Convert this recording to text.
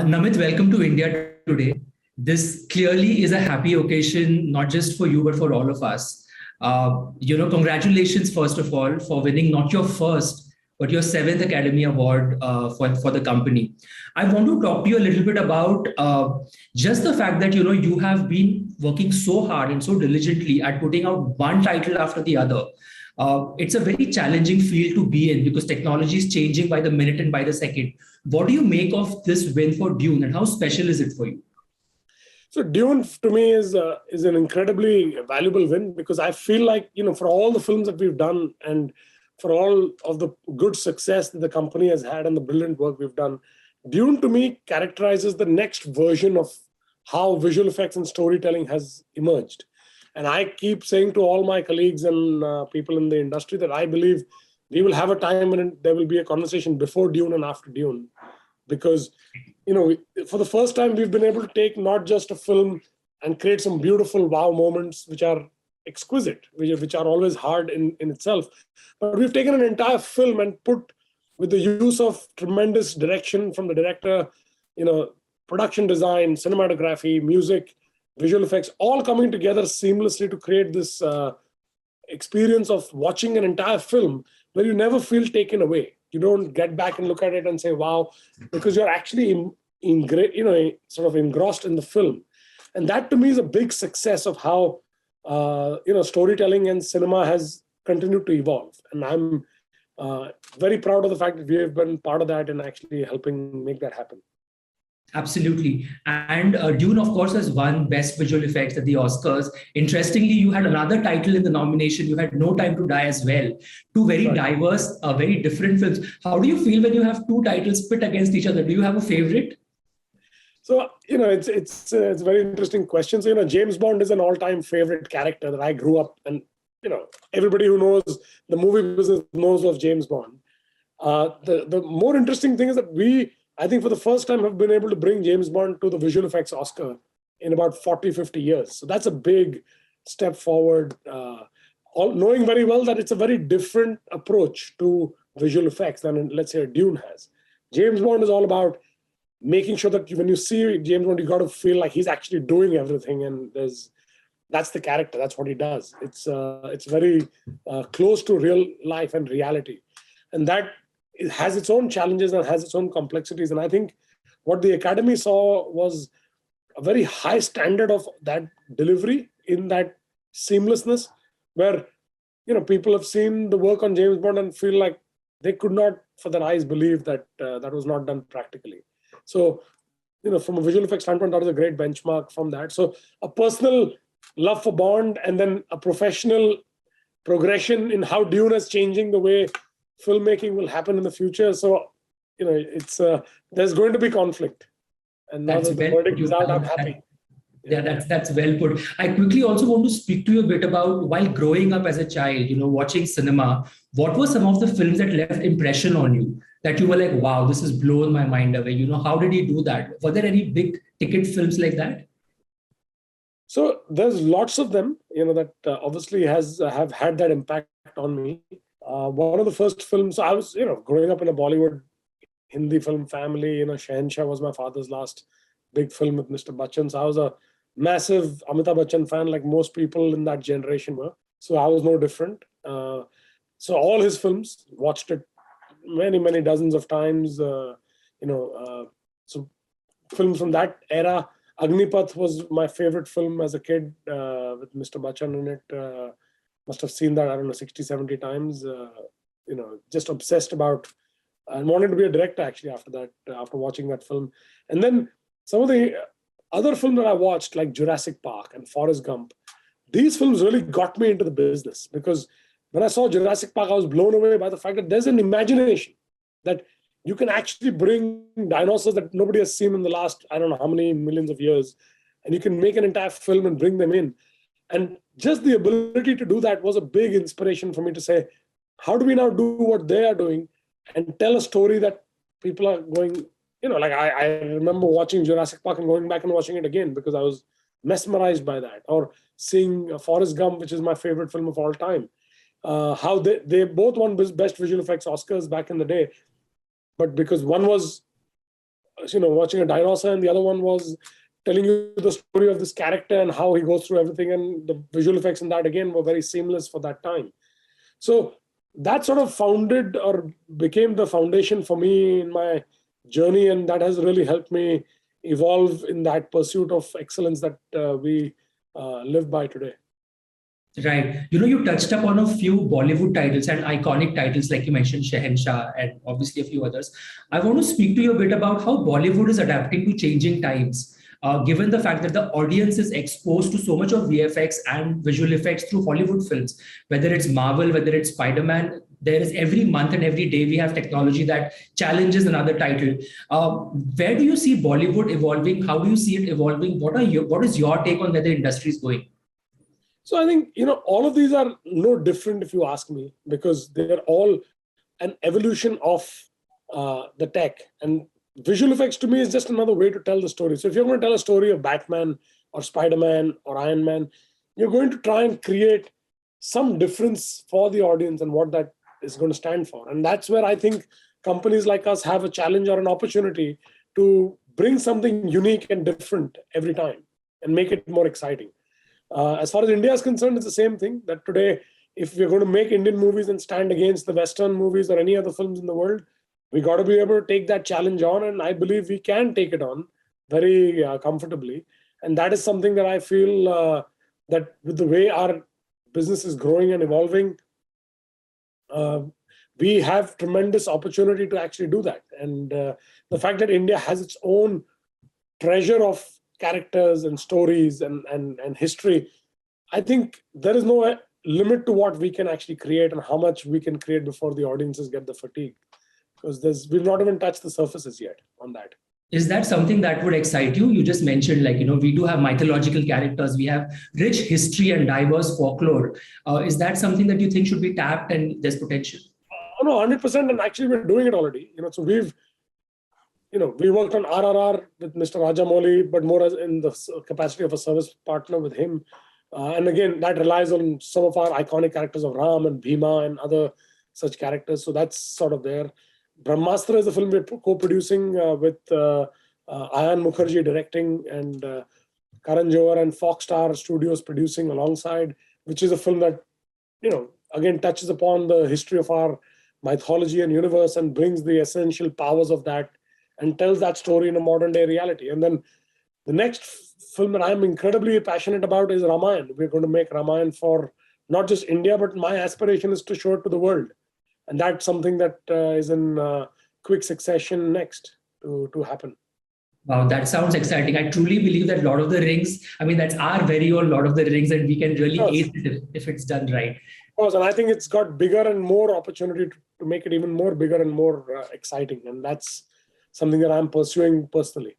Namit, welcome to India today. This clearly is a happy occasion, not just for you, but for all of us. Congratulations, first of all, for winning not your first, but your seventh Academy Award for the company. I want to talk to you a little bit about just the fact that, you have been working so hard and so diligently at putting out one title after the other. It's a very challenging field to be in because technology is changing by the minute and by the second. What do you make of this win for Dune and how special is it for you? So Dune to me is an incredibly valuable win because I feel like, for all the films that we've done and for all of the good success that the company has had and the brilliant work we've done, Dune to me characterizes the next version of how visual effects and storytelling has emerged. And I keep saying to all my colleagues and people in the industry that I believe we will have a time when there will be a conversation before Dune and after Dune. Because, for the first time, we've been able to take not just a film and create some beautiful wow moments, which are exquisite, which are always hard in itself. But we've taken an entire film and put, with the use of tremendous direction from the director, production design, cinematography, music, visual effects, all coming together seamlessly to create this experience of watching an entire film where you never feel taken away. You don't get back and look at it and say, wow, because you're actually sort of engrossed in the film. And that to me is a big success of how, storytelling and cinema has continued to evolve. And I'm very proud of the fact that we have been part of that and actually helping make that happen. Absolutely. And Dune, of course, has won Best Visual Effects at the Oscars. Interestingly, you had another title in the nomination. You had No Time to Die as well. Two very diverse, very different films. How do you feel when you have two titles pit against each other? Do you have a favorite? So, it's a very interesting question. So, James Bond is an all-time favorite character that I grew up and, everybody who knows the movie business knows of James Bond. The more interesting thing is that I think for the first time have been able to bring James Bond to the visual effects Oscar in about 40, 50 years. So that's a big step forward, knowing very well that it's a very different approach to visual effects than, let's say, Dune has. James Bond is all about making sure that when you see James Bond, you got to feel like he's actually doing everything. And that's the character. That's what he does. It's very close to real life and reality. And that it has its own challenges and has its own complexities. And I think what the Academy saw was a very high standard of that delivery in that seamlessness where, people have seen the work on James Bond and feel like they could not, for their eyes, believe that that was not done practically. So, from a visual effects standpoint, that was a great benchmark from that. So a personal love for Bond and then a professional progression in how Dune is changing the way filmmaking will happen in the future. So, it's there's going to be conflict. And now that the verdict is out, I'm happy. Yeah, that's well put. I quickly also want to speak to you a bit about while growing up as a child, watching cinema, what were some of the films that left impression on you that you were like, wow, this has blown my mind away? How did he do that? Were there any big ticket films like that? So there's lots of them, that obviously have had that impact on me. One of the first films, I was, growing up in a Bollywood Hindi film family, Shahenshah was my father's last big film with Mr. Bachchan. So I was a massive Amitabh Bachchan fan, like most people in that generation were. So I was no different. So all his films, watched it many, many dozens of times. So films from that era. Agnipath was my favorite film as a kid with Mr. Bachchan in it. Must have seen that, 60, 70 times, just obsessed about and wanted to be a director actually after that, after watching that film. And then some of the other films that I watched like Jurassic Park and Forrest Gump, these films really got me into the business because when I saw Jurassic Park, I was blown away by the fact that there's an imagination that you can actually bring dinosaurs that nobody has seen in the last, I don't know how many millions of years, and you can make an entire film and bring them in. And just the ability to do that was a big inspiration for me to say, how do we now do what they are doing and tell a story that people are going, I remember watching Jurassic Park and going back and watching it again because I was mesmerized by that. Or seeing Forrest Gump, which is my favorite film of all time. How they both won Best Visual Effects Oscars back in the day. But because one was watching a dinosaur, and the other one was telling you the story of this character and how he goes through everything, and the visual effects in that again were very seamless for that time. So that sort of founded or became the foundation for me in my journey, and that has really helped me evolve in that pursuit of excellence that we live by today. Right. You touched upon a few Bollywood titles and iconic titles, like you mentioned, Shehenshah and obviously a few others. I want to speak to you a bit about how Bollywood is adapting to changing times. Given the fact that the audience is exposed to so much of VFX and visual effects through Hollywood films, whether it's Marvel, whether it's Spider-Man, there is every month and every day we have technology that challenges another title. Where do you see Bollywood evolving? How do you see it evolving? What is your take on where the industry is going? So I think, all of these are no different if you ask me, because they're all an evolution of the tech. And visual effects to me is just another way to tell the story. So if you're going to tell a story of Batman or Spider-Man or Iron Man, you're going to try and create some difference for the audience and what that is going to stand for. And that's where I think companies like us have a challenge or an opportunity to bring something unique and different every time and make it more exciting. As far as India is concerned, it's the same thing, that today, if we're going to make Indian movies and stand against the Western movies or any other films in the world, we got to be able to take that challenge on. And I believe we can take it on very comfortably. And that is something that I feel that with the way our business is growing and evolving, we have tremendous opportunity to actually do that. And the fact that India has its own treasure of characters and stories and history, I think there is no limit to what we can actually create and how much we can create before the audiences get the fatigue, because we've not even touched the surfaces yet on that. Is that something that would excite you? You just mentioned, we do have mythological characters, we have rich history and diverse folklore. Is that something that you think should be tapped and there's potential? No, 100%. And actually we're doing it already. So we worked on RRR with Mr. Rajamouli, but more as in the capacity of a service partner with him. And again, that relies on some of our iconic characters of Ram and Bhima and other such characters. So that's sort of there. Brahmastra is a film we're co-producing with Ayan Mukherjee directing and Karan Johar and Foxstar Studios producing alongside, which is a film that, again, touches upon the history of our mythology and universe and brings the essential powers of that and tells that story in a modern day reality. And then the next film that I'm incredibly passionate about is Ramayana. We're going to make Ramayana for not just India, but my aspiration is to show it to the world. And that's something that is in quick succession next to happen. Wow, that sounds exciting. I truly believe that Lord of the Rings, that's our very own Lord of the Rings, and we can really ace it if it's done right. Of course, and I think it's got bigger and more opportunity to make it even more bigger and more exciting. And that's something that I'm pursuing personally.